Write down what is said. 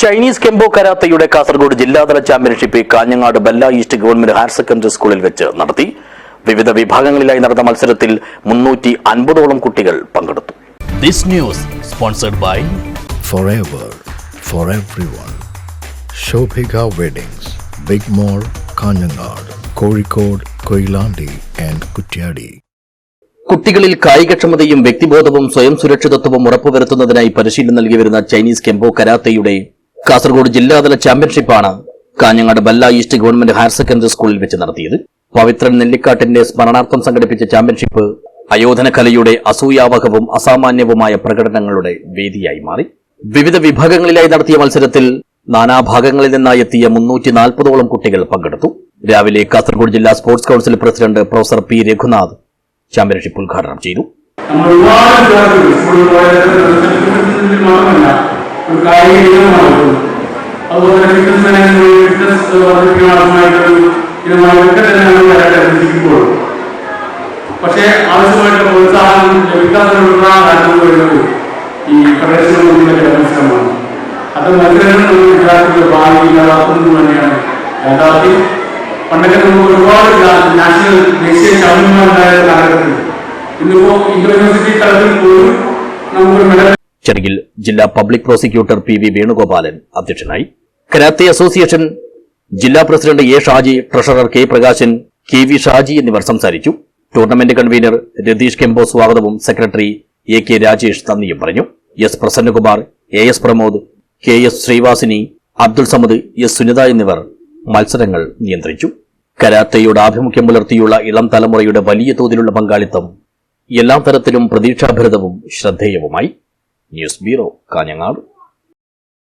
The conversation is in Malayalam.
ചൈനീസ് കെംബോ കരാത്തയുടെ കാസർഗോഡ് ജില്ലാതല championship Kanhangad Balla east government higher secondary സ്കൂളിൽ വെച്ച് നടത്തി. വിവിധ വിഭാഗങ്ങളിലായി നടന്ന മത്സരത്തിൽ 350ഓളം കുട്ടികൾ പങ്കെടുത്തു. This news sponsored by Forever for everyone. Shobhika Weddings, Big Mall, Kanyanad, Kozhikode, Koilandi and Kutyadi. കുട്ടികളിൽ കായികക്ഷമതയും വ്യക്തിബോധവും സ്വയം സുരക്ഷിതത്വവും ഉറപ്പുവരുത്തുന്നതിനായി പരിശീലനം നൽകി വരുന്ന ചൈനീസ് കെംബോ കരാത്തയുടെ കാസർഗോഡ് ജില്ലാതല ചാമ്പ്യൻഷിപ്പാണ് Kanhangad Balla east government higher secondary സ്കൂളിൽ വെച്ച് നടത്തിയത്. പവിത്രൻ നെല്ലിക്കാട്ടിന്റെ സ്മരണാർത്ഥം സംഘടിപ്പിച്ച ചാമ്പ്യൻഷിപ്പ് അയോധന കലയുടെ അസൂയാവഹവും അസാമാന്യവുമായ പ്രകടനങ്ങളുടെ വേദിയായി മാറി. വിവിധ വിഭാഗങ്ങളിലായി നടത്തിയ മത്സരത്തിൽ നാനാഭാഗങ്ങളിൽ നിന്നായി എത്തിയ 340ഓളം കുട്ടികൾ പങ്കെടുത്തു. രാവിലെ കാസർഗോഡ് ജില്ലാ sports council president professor P Raghunath championship ഉദ്ഘാടനം ചെയ്തു. പക്ഷേ ആവശ്യമായിട്ട് പ്രോത്സാഹനം ലഭിക്കാത്തതിനുള്ള കാര്യങ്ങൾ ഈ പ്രദേശങ്ങളിലെ മത്സരമാണ്. അത് മത്സരങ്ങൾ വിദ്യാർത്ഥികളുടെ ഭാവി ഇല്ലാതാക്കുന്നത് തന്നെയാണ് യാഥാർത്ഥ്യം. പണ്ടൊക്കെ നമുക്ക് ഒരുപാട് നാഷണൽ ദേശീയ ചാമ്പ്യന്മാരുണ്ടായ കാലഘട്ടത്തിൽ ഇന്നിപ്പോ ഇന്റർ യൂണിവേഴ്സിറ്റി തലത്തിൽ പോലും നമുക്കൊരു മെഡൽ. ചടങ്ങിൽ ജില്ലാ public prosecutor P V Venugopalan അധ്യക്ഷനായി. കരാത്തെ അസോസിയേഷൻ ജില്ലാ president A Shaji, treasurer K Prakashan, K V Shaji എന്നിവർ സംസാരിച്ചു. ടൂർണമെന്റ് കൺവീനർ രതീഷ് കെംബോ സ്വാഗതവും സെക്രട്ടറി എ കെ രാജേഷ് നന്ദിയും പറഞ്ഞു. S Prasannakumar, A S Pramod, K S Sreevasini, Abdul Samad, S Sunitha എന്നിവർ മത്സരങ്ങൾ നിയന്ത്രിച്ചു. കരാത്തയുടെ ആഭിമുഖ്യം പുലർത്തിയുള്ള ഇളം തലമുറയുടെ വലിയ തോതിലുള്ള പങ്കാളിത്തം എല്ലാ തരത്തിലും പ്രതീക്ഷാഭരിതവും ശ്രദ്ധേയവുമായി. News bureau, Kanhangad.